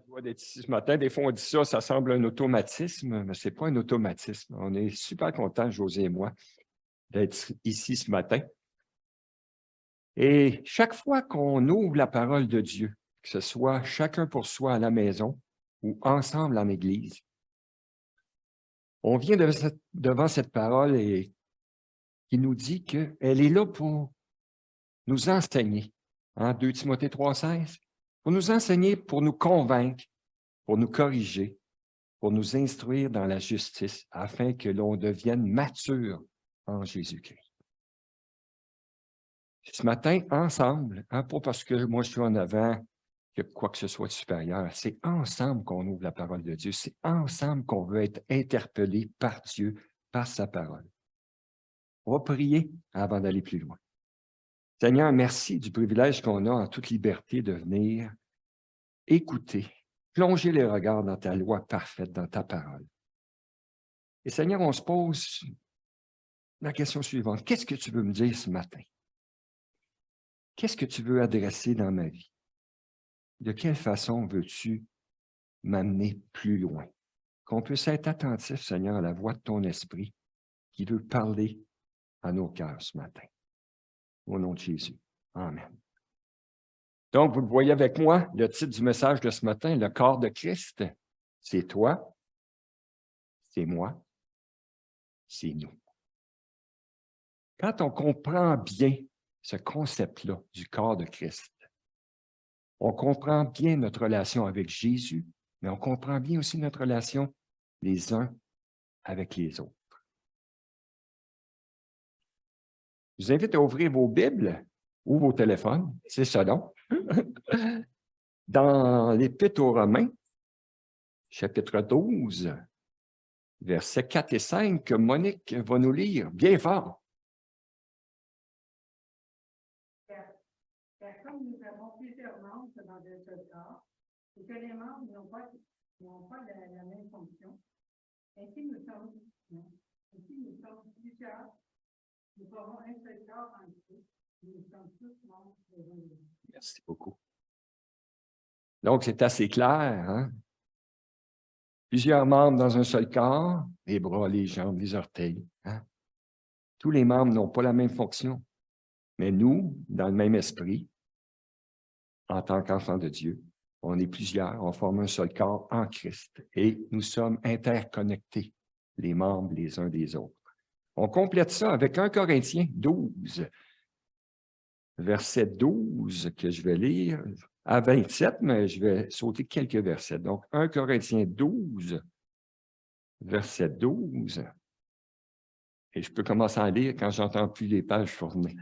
joie d'être ici ce matin. Des fois, on dit ça, ça semble un automatisme, mais ce n'est pas un automatisme. On est super contents, José et moi, d'être ici ce matin. Et chaque fois qu'on ouvre la parole de Dieu, que ce soit chacun pour soi à la maison ou ensemble en Église, on vient devant cette parole et qui nous dit qu'elle est là pour nous enseigner. 2 Timothée 3,16, pour nous enseigner, pour nous convaincre, pour nous corriger, pour nous instruire dans la justice, afin que l'on devienne mature en Jésus-Christ. Ce matin, ensemble, pas parce que moi je suis en avant, que quoi que ce soit de supérieur, c'est ensemble qu'on ouvre la parole de Dieu, c'est ensemble qu'on veut être interpellé par Dieu, par sa parole. On va prier avant d'aller plus loin. Seigneur, merci du privilège qu'on a en toute liberté de venir écouter, plonger les regards dans ta loi parfaite, dans ta parole. Et Seigneur, on se pose la question suivante. Qu'est-ce que tu veux me dire ce matin? Qu'est-ce que tu veux adresser dans ma vie? De quelle façon veux-tu m'amener plus loin? Qu'on puisse être attentif, Seigneur, à la voix de ton esprit qui veut parler à nos cœurs ce matin. Au nom de Jésus. Amen. Donc, vous le voyez avec moi, le titre du message de ce matin, le corps de Christ, c'est toi, c'est moi, c'est nous. Quand on comprend bien ce concept-là du corps de Christ, on comprend bien notre relation avec Jésus, mais on comprend bien aussi notre relation les uns avec les autres. Je vous invite à ouvrir vos Bibles ou vos téléphones, c'est ça donc. Dans l'Épître aux Romains, chapitre 12, versets 4 et 5, que Monique va nous lire bien fort. Car comme nous avons plusieurs membres dans un seul corps, et que les membres n'ont pas la même fonction, ainsi nous sommes plusieurs, nous formons un seul corps en Christ, et nous sommes tous membres de l'Église. Merci beaucoup. Donc, c'est assez clair, hein? Plusieurs membres dans un seul corps, les bras, les jambes, les orteils. Hein? Tous les membres n'ont pas la même fonction, mais nous, dans le même esprit, en tant qu'enfants de Dieu, on est plusieurs, on forme un seul corps en Christ et nous sommes interconnectés, les membres les uns des autres. On complète ça avec 1 Corinthiens 12, verset 12, que je vais lire à 27, mais je vais sauter quelques versets. Donc, 1 Corinthiens 12, verset 12. Et je peux commencer à lire quand j'entends plus les pages tourner.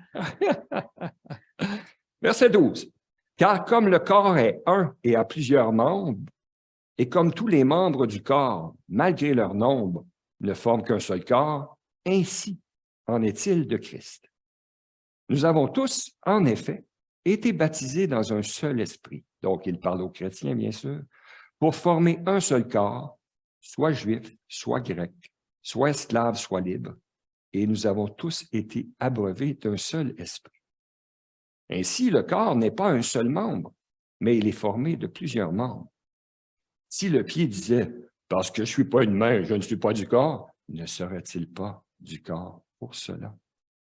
Verset 12. Car comme le corps est un et a plusieurs membres, et comme tous les membres du corps, malgré leur nombre, ne forment qu'un seul corps, ainsi en est-il de Christ. Nous avons tous, en effet, été baptisés dans un seul esprit. Donc, il parle aux chrétiens, bien sûr, pour former un seul corps, soit juif, soit grec, soit esclave, soit libre. Et nous avons tous été abreuvés d'un seul esprit. Ainsi, le corps n'est pas un seul membre, mais il est formé de plusieurs membres. Si le pied disait « Parce que je ne suis pas une main, je ne suis pas du corps », ne serait-il pas du corps pour cela?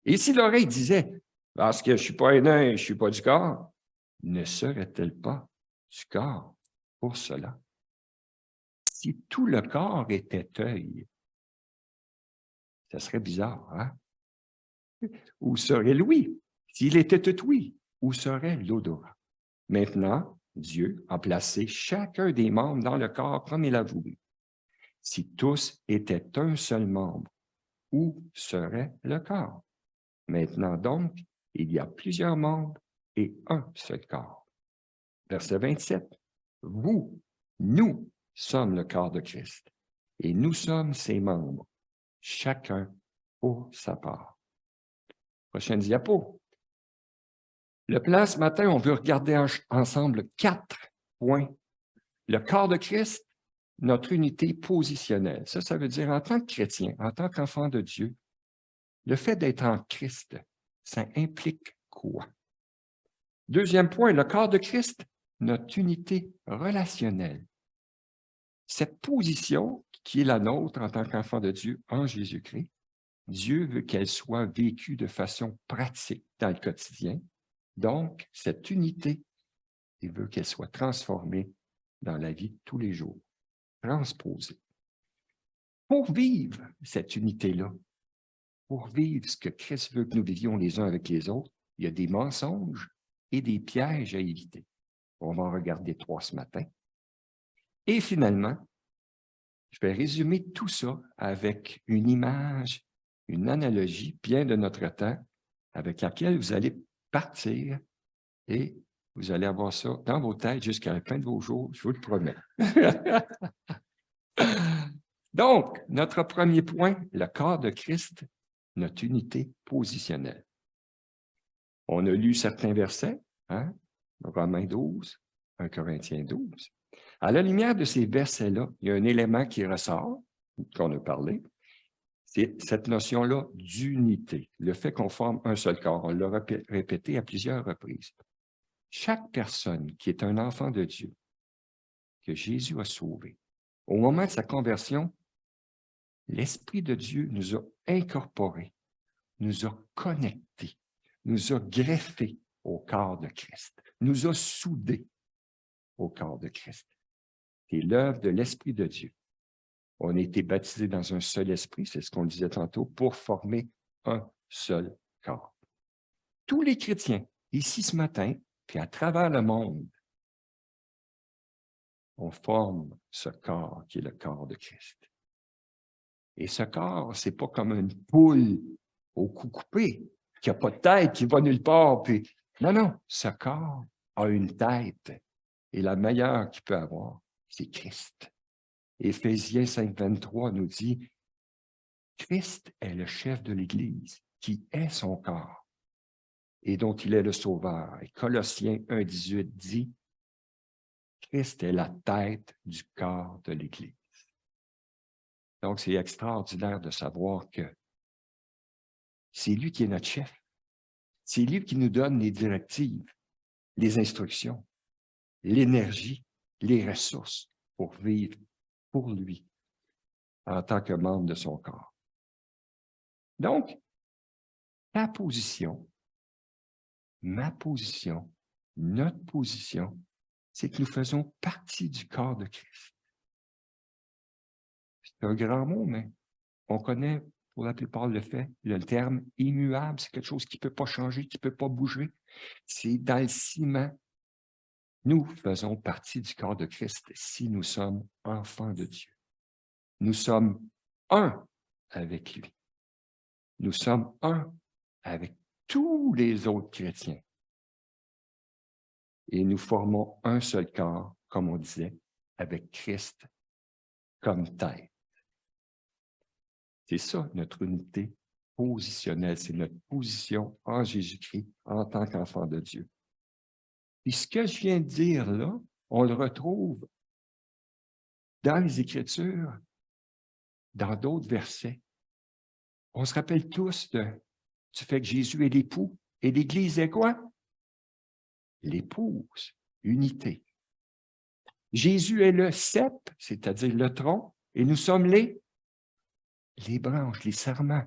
Et si l'oreille disait « Parce que je ne suis pas un œil, je ne suis pas du corps », ne serait-elle pas du corps pour cela? Si tout le corps était œil, ça serait bizarre, hein? Où serait l'ouïe? S'il était tout ouïe, où serait l'odorat? Maintenant, Dieu a placé chacun des membres dans le corps comme il a voulu. Si tous étaient un seul membre, où serait le corps? Maintenant donc, il y a plusieurs membres et un seul corps. Verset 27. Vous, nous sommes le corps de Christ et nous sommes ses membres, chacun pour sa part. Prochaine diapo. Le plan ce matin, on veut regarder ensemble 4 points. Le corps de Christ, notre unité positionnelle. Ça veut dire en tant que chrétien, en tant qu'enfant de Dieu, le fait d'être en Christ, ça implique quoi? Deuxième point, le corps de Christ, notre unité relationnelle. Cette position qui est la nôtre en tant qu'enfant de Dieu en Jésus-Christ, Dieu veut qu'elle soit vécue de façon pratique dans le quotidien. Donc, cette unité, il veut qu'elle soit transformée dans la vie de tous les jours, transposée. Pour vivre cette unité-là, pour vivre ce que Christ veut que nous vivions les uns avec les autres, il y a des mensonges et des pièges à éviter. On va en regarder 3 ce matin. Et finalement, je vais résumer tout ça avec une image, une analogie bien de notre temps, avec laquelle vous allez partir et vous allez avoir ça dans vos têtes jusqu'à la fin de vos jours, je vous le promets. Donc, notre premier point, le corps de Christ, notre unité positionnelle. On a lu certains versets, hein? Romains 12, 1 Corinthiens 12. À la lumière de ces versets-là, il y a un élément qui ressort, qu'on a parlé, c'est cette notion-là d'unité, le fait qu'on forme un seul corps. On l'a répété à plusieurs reprises. Chaque personne qui est un enfant de Dieu, que Jésus a sauvé, au moment de sa conversion, l'Esprit de Dieu nous a incorporés, nous a connectés, nous a greffés au corps de Christ, nous a soudés au corps de Christ. C'est l'œuvre de l'Esprit de Dieu. On a été baptisés dans un seul esprit, c'est ce qu'on disait tantôt, pour former un seul corps. Tous les chrétiens, ici ce matin, puis à travers le monde, on forme ce corps qui est le corps de Christ. Et ce corps, ce n'est pas comme une poule au cou coupé, qui n'a pas de tête, qui va nulle part. Puis... Non, non, ce corps a une tête. Et la meilleure qu'il peut avoir, c'est Christ. Éphésiens 5,23 nous dit, Christ est le chef de l'Église, qui est son corps, et dont il est le sauveur. Et Colossiens 1,18 dit, Christ est la tête du corps de l'Église. Donc, c'est extraordinaire de savoir que c'est lui qui est notre chef. C'est lui qui nous donne les directives, les instructions, l'énergie, les ressources pour vivre pour lui en tant que membre de son corps. Donc, ta position, ma position, notre position, c'est que nous faisons partie du corps de Christ. C'est un grand mot, mais on connaît pour la plupart le fait, le terme immuable, c'est quelque chose qui ne peut pas changer, qui ne peut pas bouger. C'est dans le ciment. Nous faisons partie du corps de Christ si nous sommes enfants de Dieu. Nous sommes un avec lui. Nous sommes un avec tous les autres chrétiens. Et nous formons un seul corps, comme on disait, avec Christ comme tête. C'est ça, notre unité positionnelle. C'est notre position en Jésus-Christ en tant qu'enfant de Dieu. Et ce que je viens de dire là, on le retrouve dans les Écritures, dans d'autres versets. On se rappelle tous du fait que Jésus est l'époux. Et l'Église est quoi? L'épouse, unité. Jésus est le cep, c'est-à-dire le tronc, et nous sommes les branches, les sarments.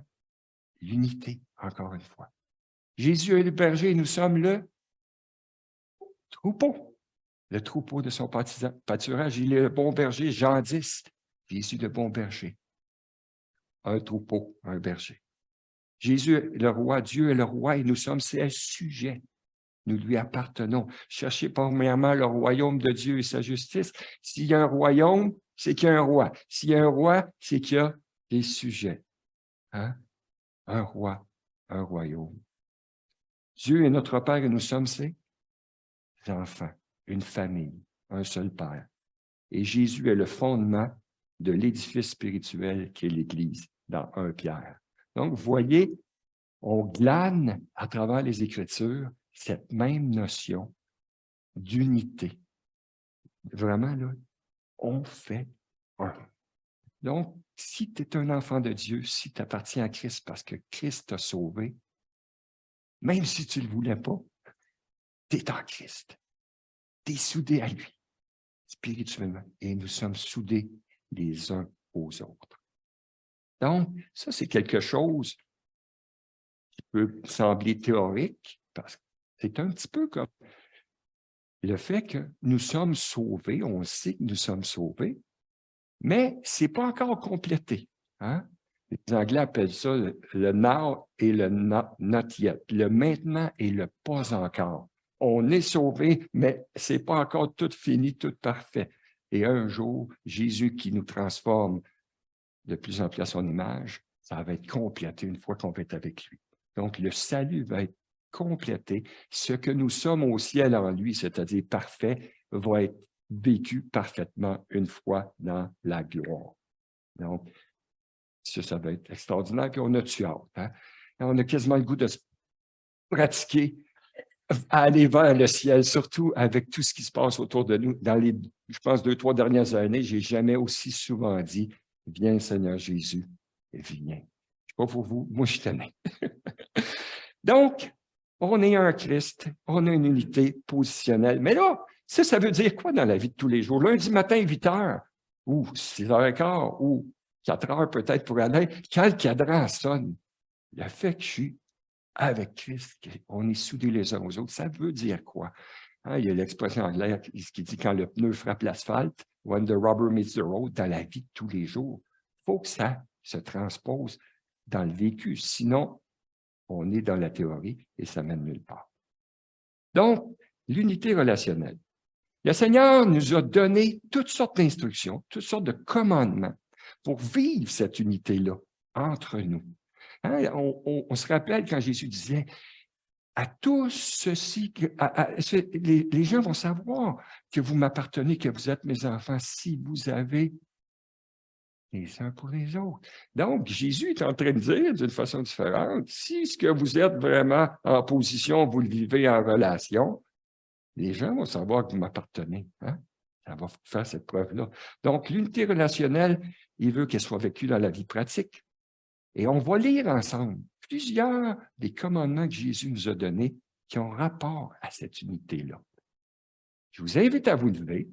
L'unité, encore une fois. Jésus est le berger et nous sommes le troupeau. Le troupeau de son pâturage. Il est le bon berger, Jean 10. Jésus, le bon berger. Un troupeau, un berger. Jésus est le roi, Dieu est le roi et nous sommes ses sujets. Nous lui appartenons. Cherchez premièrement le royaume de Dieu et sa justice. S'il y a un royaume, c'est qu'il y a un roi. S'il y a un roi, c'est qu'il y a des sujets. Hein? Un roi, un royaume. Dieu est notre Père et nous sommes ses enfants, une famille, un seul Père. Et Jésus est le fondement de l'édifice spirituel qui est l'Église, dans 1 Pierre. Donc, vous voyez, on glane à travers les Écritures cette même notion d'unité. Vraiment, là, on fait un. Donc, si tu es un enfant de Dieu, si tu appartiens à Christ parce que Christ t'a sauvé, même si tu ne le voulais pas, tu es en Christ. Tu es soudé à lui, spirituellement, et nous sommes soudés les uns aux autres. Donc, ça, c'est quelque chose qui peut sembler théorique, parce que c'est un petit peu comme le fait que nous sommes sauvés, on sait que nous sommes sauvés, mais ce n'est pas encore complété. Hein? Les Anglais appellent ça le now et le not yet, le maintenant et le pas encore. On est sauvé, mais ce n'est pas encore tout fini, tout parfait. Et un jour, Jésus qui nous transforme de plus en plus à son image, ça va être complété une fois qu'on va être avec lui. Donc, le salut va être complété. Ce que nous sommes au ciel en lui, c'est-à-dire parfait, va être vécu parfaitement une fois dans la gloire. Donc, ça va être extraordinaire, puis on a-tu hâte. Hein? On a quasiment le goût de se pratiquer, à aller vers le ciel, surtout avec tout ce qui se passe autour de nous. Dans les, je pense, 2-3 dernières années, je n'ai jamais aussi souvent dit « Viens, Seigneur Jésus, viens ». Je ne sais pas pour vous, moi, je tenais. Donc, on est un Christ, on a une unité positionnelle. Mais là, ça veut dire quoi dans la vie de tous les jours? Lundi matin, 8 heures, ou 6h15, ou 4 heures peut-être pour aller, quand le cadran sonne, le fait que je suis avec Christ, on est soudés les uns aux autres, ça veut dire quoi? Hein, il y a l'expression anglaise qui dit quand le pneu frappe l'asphalte, when the rubber meets the road, dans la vie de tous les jours. Il faut que ça se transpose dans le vécu, sinon on est dans la théorie et ça mène nulle part. Donc, l'unité relationnelle. Le Seigneur nous a donné toutes sortes d'instructions, toutes sortes de commandements pour vivre cette unité-là entre nous. Hein, on se rappelle quand Jésus disait « À tous ceci, les gens vont savoir que vous m'appartenez, que vous êtes mes enfants, si vous avez les uns pour les autres. » Donc, Jésus est en train de dire d'une façon différente, si ce que vous êtes vraiment en position, vous le vivez en relation, les gens vont savoir que vous m'appartenez. Hein? Ça va faire cette preuve-là. Donc, l'unité relationnelle, il veut qu'elle soit vécue dans la vie pratique. Et on va lire ensemble plusieurs des commandements que Jésus nous a donnés qui ont rapport à cette unité-là. Je vous invite à vous lever.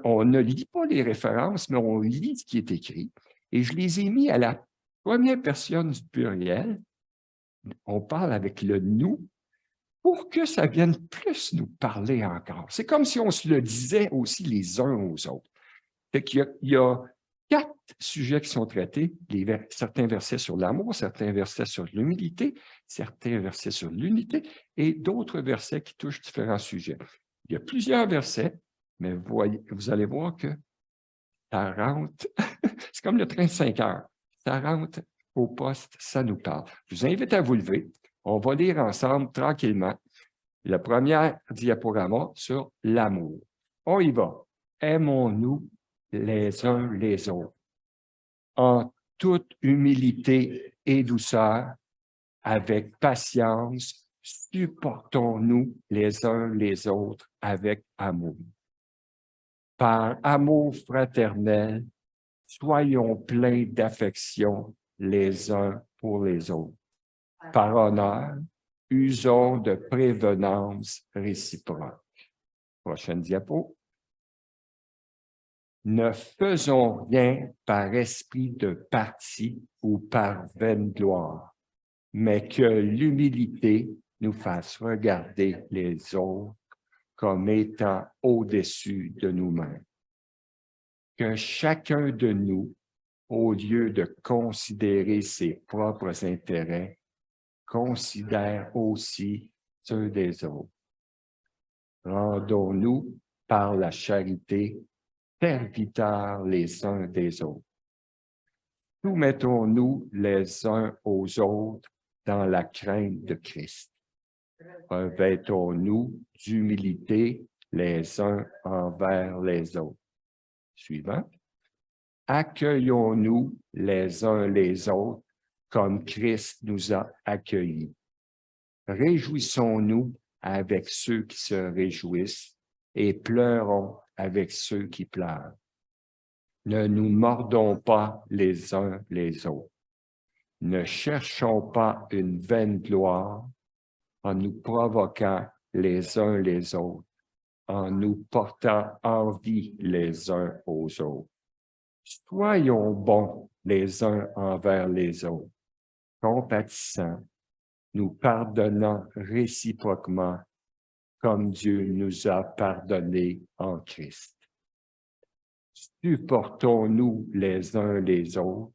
On ne lit pas les références, mais on lit ce qui est écrit. Et je les ai mis à la première personne du pluriel. On parle avec le « nous » pour que ça vienne plus nous parler encore. C'est comme si on se le disait aussi les uns aux autres. Fait qu'il y a 4 sujets qui sont traités, certains versets sur l'amour, certains versets sur l'humilité, certains versets sur l'unité et d'autres versets qui touchent différents sujets. Il y a plusieurs versets, mais vous allez voir que ça rentre, c'est comme le train de 5 heures, ça rentre au poste, ça nous parle. Je vous invite à vous lever, on va lire ensemble tranquillement la première diaporama sur l'amour. On y va. Aimons-nous les uns les autres, en toute humilité et douceur, avec patience, supportons-nous les uns les autres avec amour. Par amour fraternel, soyons pleins d'affection les uns pour les autres. Par honneur, usons de prévenance réciproque. Prochaine diapo. Ne faisons rien par esprit de parti ou par vaine gloire, mais que l'humilité nous fasse regarder les autres comme étant au-dessus de nous-mêmes. Que chacun de nous, au lieu de considérer ses propres intérêts, considère aussi ceux des autres. Rendons-nous, par la charité, serviteurs les uns des autres. Soumettons-nous les uns aux autres dans la crainte de Christ. Revêtons-nous d'humilité les uns envers les autres. Suivant. Accueillons-nous les uns les autres comme Christ nous a accueillis. Réjouissons-nous avec ceux qui se réjouissent et pleurons avec ceux qui pleurent. Ne nous mordons pas les uns les autres. Ne cherchons pas une vaine gloire en nous provoquant les uns les autres. en nous portant envie les uns aux autres. Soyons bons les uns envers les autres, compatissants, nous pardonnant réciproquement comme Dieu nous a pardonnés en Christ. Supportons-nous les uns les autres,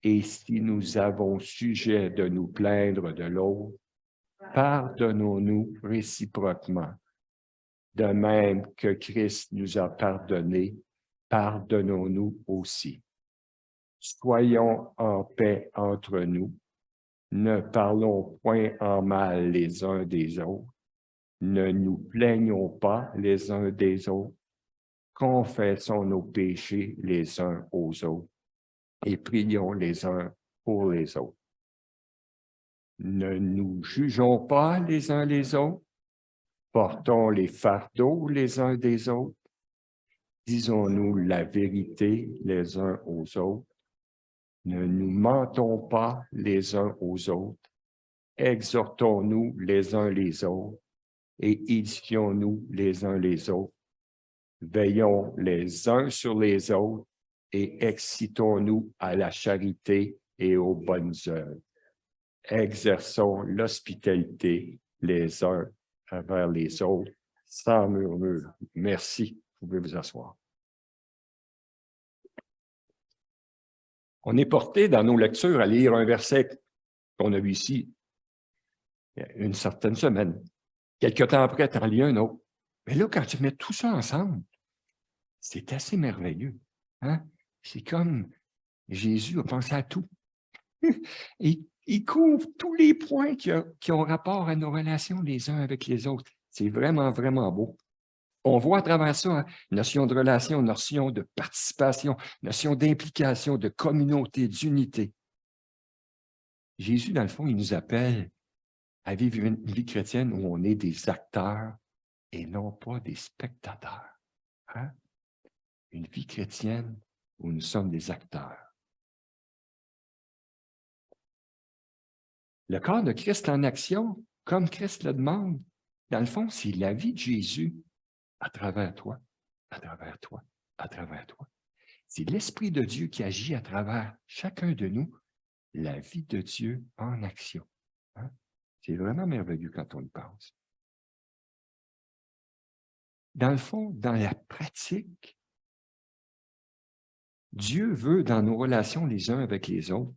et si nous avons sujet de nous plaindre de l'autre, pardonnons-nous réciproquement. De même que Christ nous a pardonnés, pardonnons-nous aussi. Soyons en paix entre nous. Ne parlons point en mal les uns des autres. Ne nous plaignons pas les uns des autres. Confessons nos péchés les uns aux autres et prions les uns pour les autres. Ne nous jugeons pas les uns les autres. Portons les fardeaux les uns des autres. Disons-nous la vérité les uns aux autres. Ne nous mentons pas les uns aux autres. Exhortons-nous les uns les autres et édifions-nous les uns les autres. Veillons les uns sur les autres et excitons-nous à la charité et aux bonnes œuvres. Exerçons l'hospitalité les uns envers les autres sans murmure. Merci. Vous pouvez vous asseoir. On est porté dans nos lectures à lire un verset qu'on a vu ici il y a une certaine semaine. Quelque temps après, tu en lis un autre. Mais là, quand tu mets tout ça ensemble, c'est assez merveilleux. Hein? C'est comme Jésus a pensé à tout. Il couvre tous les points qui ont rapport à nos relations les uns avec les autres. C'est vraiment, vraiment beau. On voit à travers ça, hein, notion de relation, notion de participation, notion d'implication, de communauté, d'unité. Jésus, dans le fond, il nous appelle à vivre une vie chrétienne où on est des acteurs et non pas des spectateurs. Hein? Une vie chrétienne où nous sommes des acteurs. Le corps de Christ en action, comme Christ le demande, dans le fond, c'est la vie de Jésus à travers toi, à travers toi, à travers toi. C'est l'Esprit de Dieu qui agit à travers chacun de nous, la vie de Dieu en action. Hein? C'est vraiment merveilleux quand on y pense. Dans le fond, dans la pratique, Dieu veut, dans nos relations les uns avec les autres,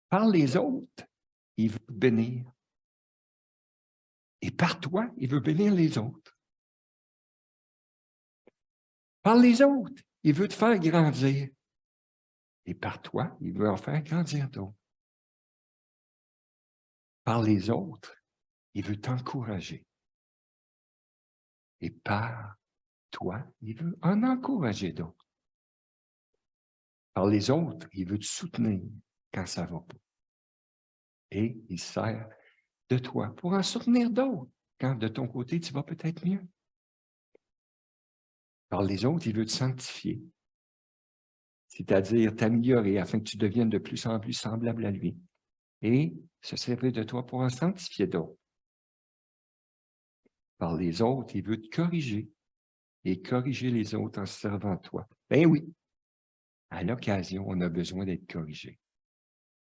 par les autres, il veut bénir. Et par toi, il veut bénir les autres. Par les autres, il veut te faire grandir. Et par toi, il veut en faire grandir d'autres. Par les autres, il veut t'encourager. Et par toi, il veut en encourager d'autres. Par les autres, il veut te soutenir quand ça ne va pas. Et il sert de toi pour en soutenir d'autres quand de ton côté, tu vas peut-être mieux. Par les autres, il veut te sanctifier, c'est-à-dire t'améliorer afin que tu deviennes de plus en plus semblable à lui. Et se servir de toi pour en sanctifier d'autres. Par les autres, il veut te corriger et corriger les autres en se servant de toi. Ben oui, à l'occasion, on a besoin d'être corrigé.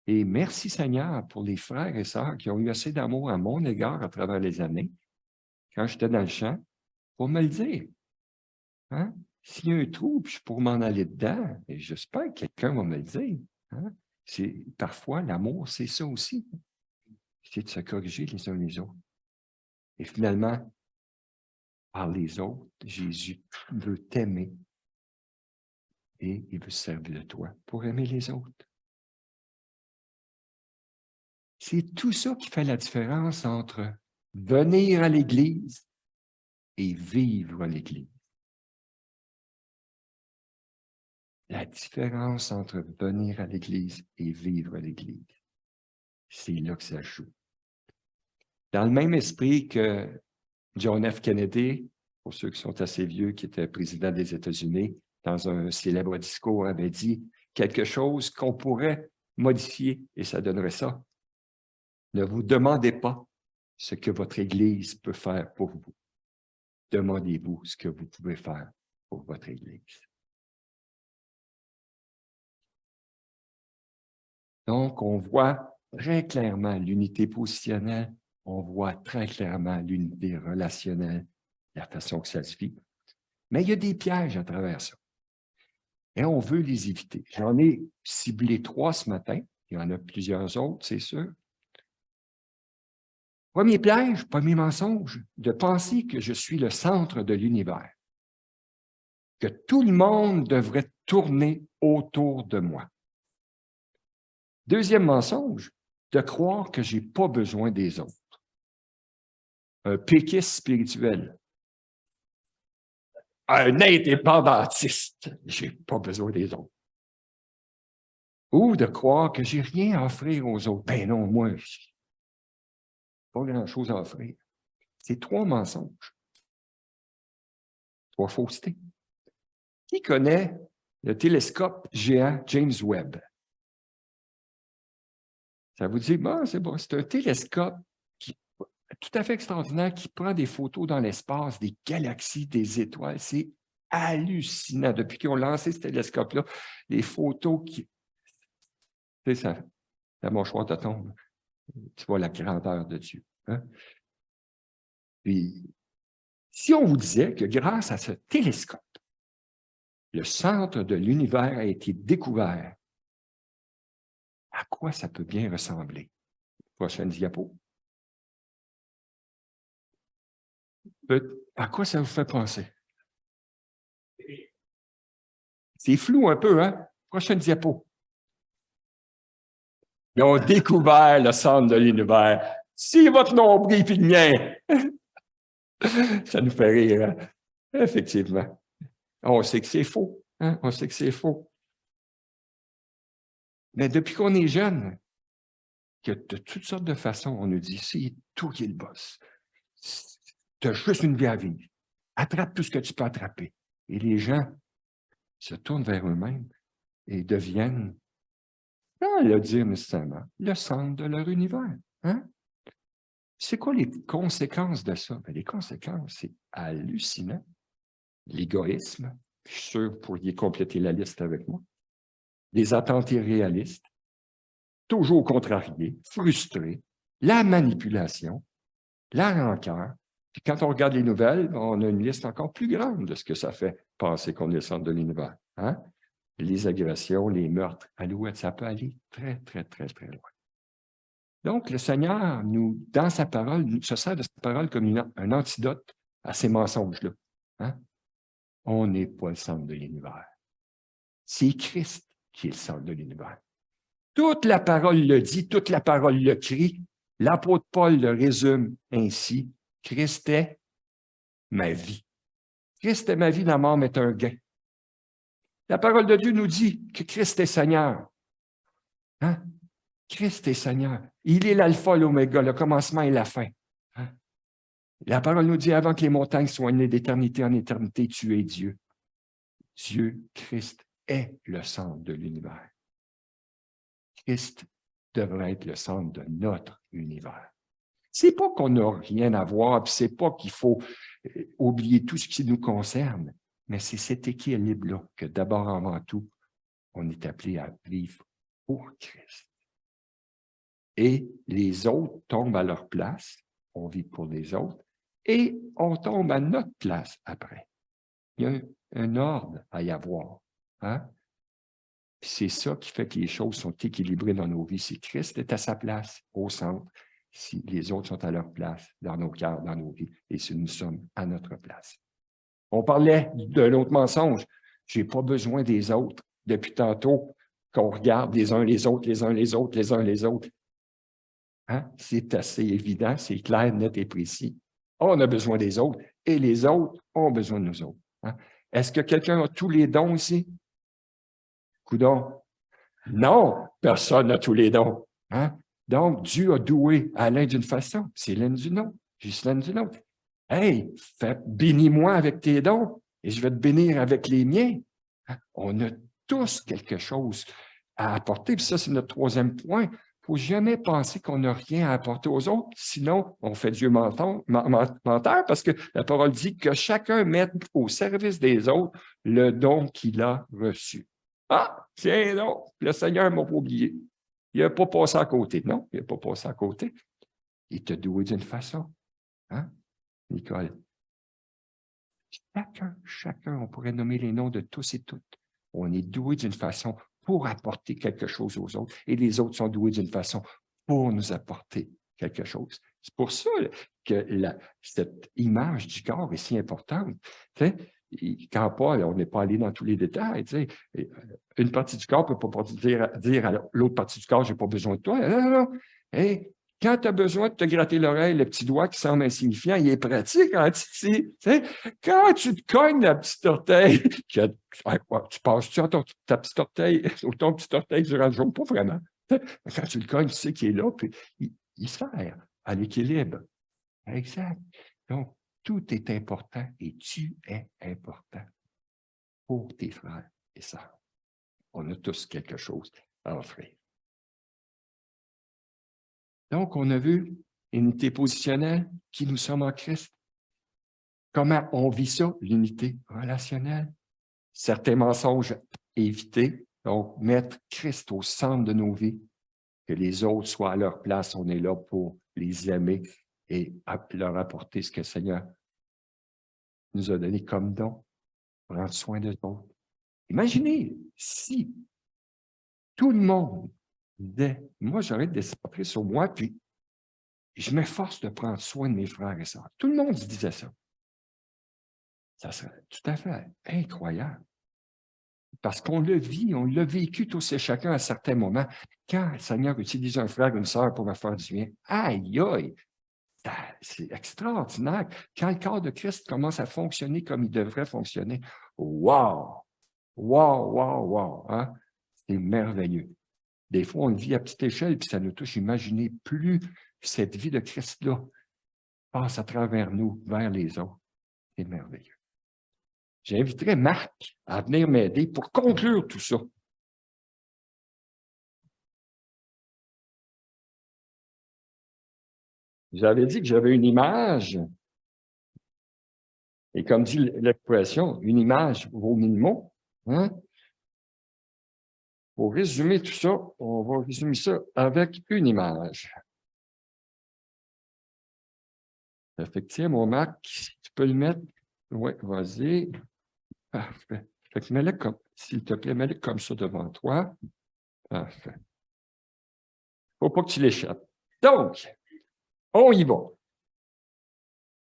Et merci Seigneur pour les frères et sœurs qui ont eu assez d'amour à mon égard à travers les années, quand j'étais dans le champ, pour me le dire. Hein? S'il y a un trou, puis je pourrais m'en aller dedans, et j'espère que quelqu'un va me le dire. Hein? Parfois, l'amour, c'est ça aussi. C'est de se corriger les uns les autres. Et finalement, par les autres, Jésus veut t'aimer et il veut se servir de toi pour aimer les autres. C'est tout ça qui fait la différence entre venir à l'Église et vivre à l'Église. La différence entre venir à l'Église et vivre à l'Église, c'est là que ça joue. Dans le même esprit que John F. Kennedy, pour ceux qui sont assez vieux, qui était président des États-Unis, dans un célèbre discours, avait dit quelque chose qu'on pourrait modifier et ça donnerait ça. Ne vous demandez pas ce que votre Église peut faire pour vous. demandez-vous ce que vous pouvez faire pour votre Église. Donc, on voit très clairement l'unité positionnelle, on voit très clairement l'unité relationnelle, la façon que ça se vit. Mais il y a des pièges à travers ça. Et on veut les éviter. J'en ai ciblé 3 ce matin. Il y en a plusieurs autres, c'est sûr. Premier piège, premier mensonge, de penser que je suis le centre de l'univers, que tout le monde devrait tourner autour de moi. Deuxième mensonge, de croire que je n'ai pas besoin des autres. Un péquiste spirituel. Un indépendantiste. Je n'ai pas besoin des autres. Ou de croire que je n'ai rien à offrir aux autres. Ben non, moi, je n'ai pas grand-chose à offrir. C'est 3 mensonges. 3 faussetés. Qui connaît le télescope géant James Webb? Ça vous dit, bon, c'est un télescope tout à fait extraordinaire qui prend des photos dans l'espace, des galaxies, des étoiles. C'est hallucinant. Depuis qu'ils ont lancé ce télescope-là, les photos qui... Tu sais, ça, la mâchoire te tombe. Tu vois la grandeur de Dieu. Hein? Puis, si on vous disait que grâce à ce télescope, le centre de l'univers a été découvert, à quoi ça peut bien ressembler? Prochaine diapo. À quoi ça vous fait penser? C'est flou un peu, hein? Prochaine diapo. Ils ont découvert le centre de l'univers. Si votre nombril puis le mien! Ça nous fait rire, hein? Effectivement. On sait que c'est faux. Hein? On sait que c'est faux. Mais depuis qu'on est jeune, que de toutes sortes de façons, on nous dit, c'est toi qui es le boss. Tu as juste une vie à vivre. Attrape tout ce que tu peux attraper. Et les gens se tournent vers eux-mêmes et deviennent, sans le dire nécessairement, le centre de leur univers. Hein? C'est quoi les conséquences de ça? Bien, les conséquences, c'est hallucinant. L'égoïsme, je suis sûr que vous pourriez compléter la liste avec moi. Les attentes irréalistes, toujours contrariés, frustrés, la manipulation, la rancœur. Puis quand on regarde les nouvelles, on a une liste encore plus grande de ce que ça fait penser qu'on est le centre de l'univers. Hein? Les agressions, les meurtres, alouettes, ça peut aller très, très, très, très loin. Donc, le Seigneur, dans sa parole, se sert de sa parole comme un antidote à ces mensonges-là. Hein? On n'est pas le centre de l'univers. C'est Christ qui est le centre de l'univers. Toute la parole le dit, toute la parole le crie. L'apôtre Paul le résume ainsi. Christ est ma vie. Christ est ma vie, la mort est un gain. La parole de Dieu nous dit que Christ est Seigneur. Hein? Christ est Seigneur. Il est l'alpha et l'oméga, le commencement et la fin. Hein? La parole nous dit, avant que les montagnes soient nées d'éternité en éternité, tu es Dieu. Dieu, Christ, est le centre de l'univers. Christ devrait être le centre de notre univers. C'est pas qu'on n'a rien à voir, puis c'est pas qu'il faut oublier tout ce qui nous concerne, mais c'est cet équilibre-là que d'abord, avant tout, on est appelé à vivre pour Christ. Et les autres tombent à leur place, on vit pour les autres, et on tombe à notre place après. Il y a un ordre à y avoir. Hein? C'est ça qui fait que les choses sont équilibrées dans nos vies. Si Christ est à sa place, au centre, si les autres sont à leur place, dans nos cœurs, dans nos vies, et si nous sommes à notre place. On parlait d'un autre mensonge. Je n'ai pas besoin des autres. Depuis tantôt, qu'on regarde les uns les autres, les uns les autres, les uns les autres. Hein? C'est assez évident, c'est clair, net et précis. On a besoin des autres et les autres ont besoin de nous autres. Hein? Est-ce que quelqu'un a tous les dons ici? Coudon? Non, personne n'a tous les dons. Hein? Donc, Dieu a doué Alain d'une façon, Céline d'une autre, Ghislaine d'une autre. Hey, bénis-moi avec tes dons et je vais te bénir avec les miens. Hein? On a tous quelque chose à apporter. Puis ça, c'est notre troisième point faut jamais penser qu'on n'a rien à apporter aux autres, sinon on fait Dieu menteur, parce que la parole dit que chacun mette au service des autres le don qu'il a reçu. Ah, tiens donc, le Seigneur ne m'a pas oublié. Il n'a pas passé à côté. Non, il n'a pas passé à côté. Il t'a doué d'une façon. Hein, Nicole? Chacun, on pourrait nommer les noms de tous et toutes. On est doué d'une façon pour apporter quelque chose aux autres, et les autres sont doués d'une façon pour nous apporter quelque chose. C'est pour ça que cette image du corps est si importante. Tu sais, quand Paul, on n'est pas allé dans tous les détails, tu sais, une partie du corps ne peut pas dire à l'autre partie du corps, je n'ai pas besoin de toi. Non, non, non. Hey, quand tu as besoin de te gratter l'oreille, le petit doigt qui semble insignifiant, il est pratique en titi. Tu sais, quand tu te cognes la petite orteil, tu passes-tu ta petite orteil ou ton petit orteil durant le jour? Pas vraiment. Quand tu le cognes, tu sais qu'il est là, puis il sert à l'équilibre. Exact. Donc, tout est important et tu es important pour tes frères et sœurs. On a tous quelque chose à offrir. Donc, on a vu l'unité positionnelle, qui nous sommes en Christ. Comment on vit ça? L'unité relationnelle. Certains mensonges évités, donc mettre Christ au centre de nos vies, que les autres soient à leur place, on est là pour les aimer et leur apporter ce que le Seigneur nous a donné comme don, prendre soin d'eux autres. Imaginez si tout le monde disait, moi j'arrête de s'appuyer sur moi, puis je m'efforce de prendre soin de mes frères et sœurs. Tout le monde se disait ça. Ça serait tout à fait incroyable. Parce qu'on le vit, on l'a vécu tous et chacun à certains moments. Quand le Seigneur utilise un frère ou une sœur pour me faire du bien, aïe, aïe, c'est extraordinaire. Quand le corps de Christ commence à fonctionner comme il devrait fonctionner, wow! Wow, wow, wow! Hein? C'est merveilleux. Des fois, on le vit à petite échelle, puis ça nous touche. Imaginez plus cette vie de Christ-là passe à travers nous, vers les autres. C'est merveilleux. J'inviterai Marc à venir m'aider pour conclure tout ça. J'avais dit que j'avais une image. Et comme dit l'expression, une image vaut 1000 mots. Hein? Pour résumer tout ça, on va résumer ça avec une image. Effectivement, mon Marc, tu peux le mettre. Oui, vas-y. Parfait. Fait que mets-le comme, s'il te plaît, mets-le comme ça devant toi. Parfait. Faut pas que tu l'échappes. Donc, on y va.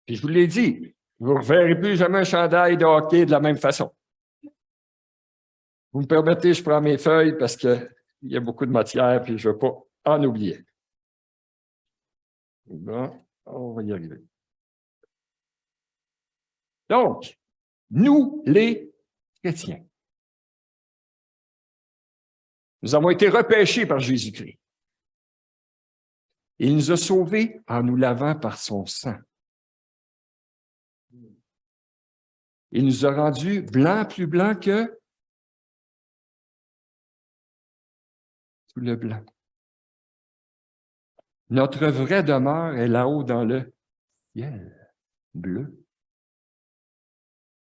Puis je vous l'ai dit, vous ne reverrez plus jamais un chandail de hockey de la même façon. Vous me permettez, je prends mes feuilles parce qu'il y a beaucoup de matière, puis je ne veux pas en oublier. Bon, on va y arriver. Donc, nous, les chrétiens, nous avons été repêchés par Jésus-Christ. Il nous a sauvés en nous lavant par son sang. Il nous a rendus blancs, plus blancs que tout le blanc. Notre vraie demeure est là-haut dans le ciel bleu.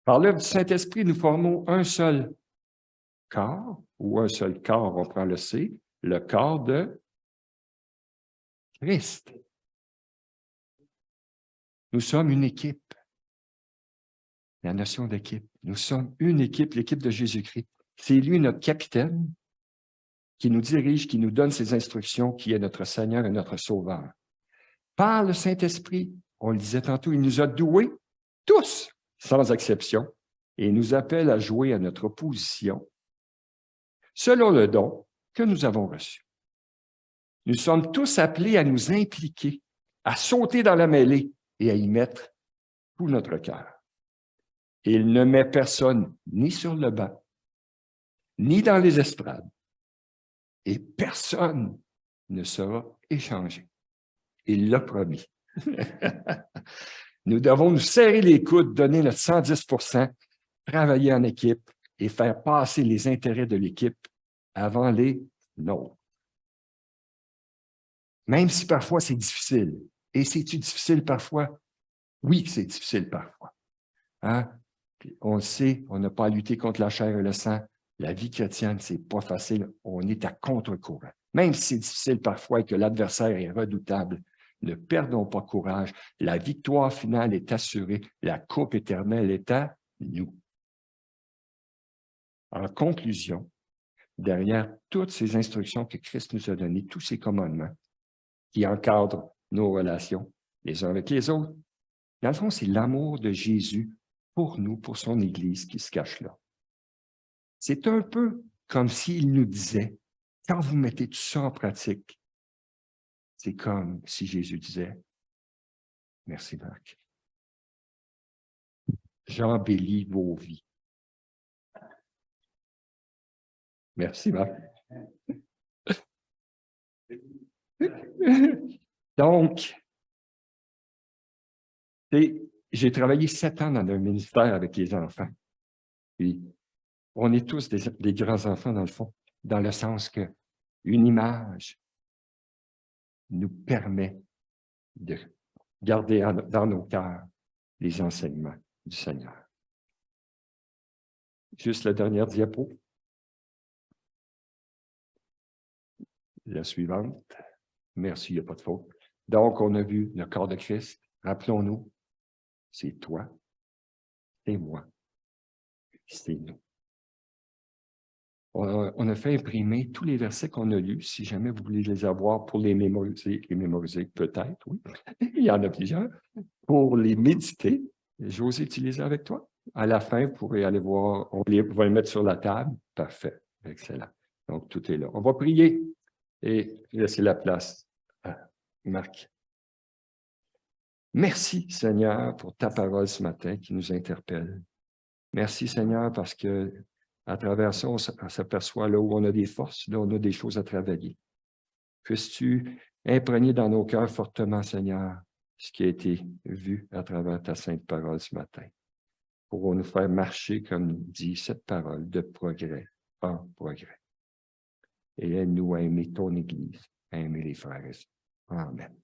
Par l'œuvre du Saint-Esprit, nous formons un seul corps, ou un seul corps, on prend le C, le corps de Christ. Nous sommes une équipe. La notion d'équipe. Nous sommes une équipe, l'équipe de Jésus-Christ. C'est lui notre capitaine qui nous dirige, qui nous donne ses instructions, qui est notre Seigneur et notre Sauveur. Par le Saint-Esprit, on le disait tantôt, il nous a doués, tous, sans exception, et il nous appelle à jouer à notre position selon le don que nous avons reçu. Nous sommes tous appelés à nous impliquer, à sauter dans la mêlée et à y mettre tout notre cœur. Il ne met personne ni sur le banc, ni dans les estrades, et personne ne sera échangé. Il l'a promis. Nous devons nous serrer les coudes, donner notre 110%, travailler en équipe et faire passer les intérêts de l'équipe avant les nôtres. Même si parfois c'est difficile. Et c'est-tu difficile parfois? Oui, c'est difficile parfois. Hein? On le sait, on n'a pas à lutter contre la chair et le sang. La vie chrétienne, c'est pas facile. On est à contre-courant. Même si c'est difficile parfois et que l'adversaire est redoutable, ne perdons pas courage. La victoire finale est assurée. La coupe éternelle est à nous. En conclusion, derrière toutes ces instructions que Christ nous a données, tous ces commandements qui encadrent nos relations les uns avec les autres, dans le fond, c'est l'amour de Jésus pour nous, pour son Église qui se cache là. C'est un peu comme s'il nous disait, quand vous mettez tout ça en pratique, c'est comme si Jésus disait, merci Marc, j'embellis vos vies. Merci Marc. Donc, j'ai travaillé 7 ans dans un ministère avec les enfants. Puis, on est tous des grands-enfants dans le fond, dans le sens qu'une image nous permet de garder dans nos cœurs les enseignements du Seigneur. Juste la dernière diapo. La suivante. Merci, il n'y a pas de faute. Donc, on a vu le corps de Christ. Rappelons-nous, c'est toi, c'est moi, c'est nous. On a fait imprimer tous les versets qu'on a lus, si jamais vous voulez les avoir pour les mémoriser peut-être, oui. Il y en a plusieurs. Pour les méditer, j'ose utiliser avec toi. À la fin, vous pourrez aller voir, on va les mettre sur la table. Parfait, excellent. Donc, tout est là. On va prier et laisser la place à Marc. Merci, Seigneur, pour ta parole ce matin qui nous interpelle. Merci, Seigneur, parce que à travers ça, on s'aperçoit là où on a des forces, là où on a des choses à travailler. Puisses-tu imprégner dans nos cœurs fortement, Seigneur, ce qui a été vu à travers ta sainte parole ce matin, pour nous faire marcher, comme dit cette parole, de progrès en progrès. Et aide-nous à aimer ton Église, à aimer les frères et sœurs. Amen.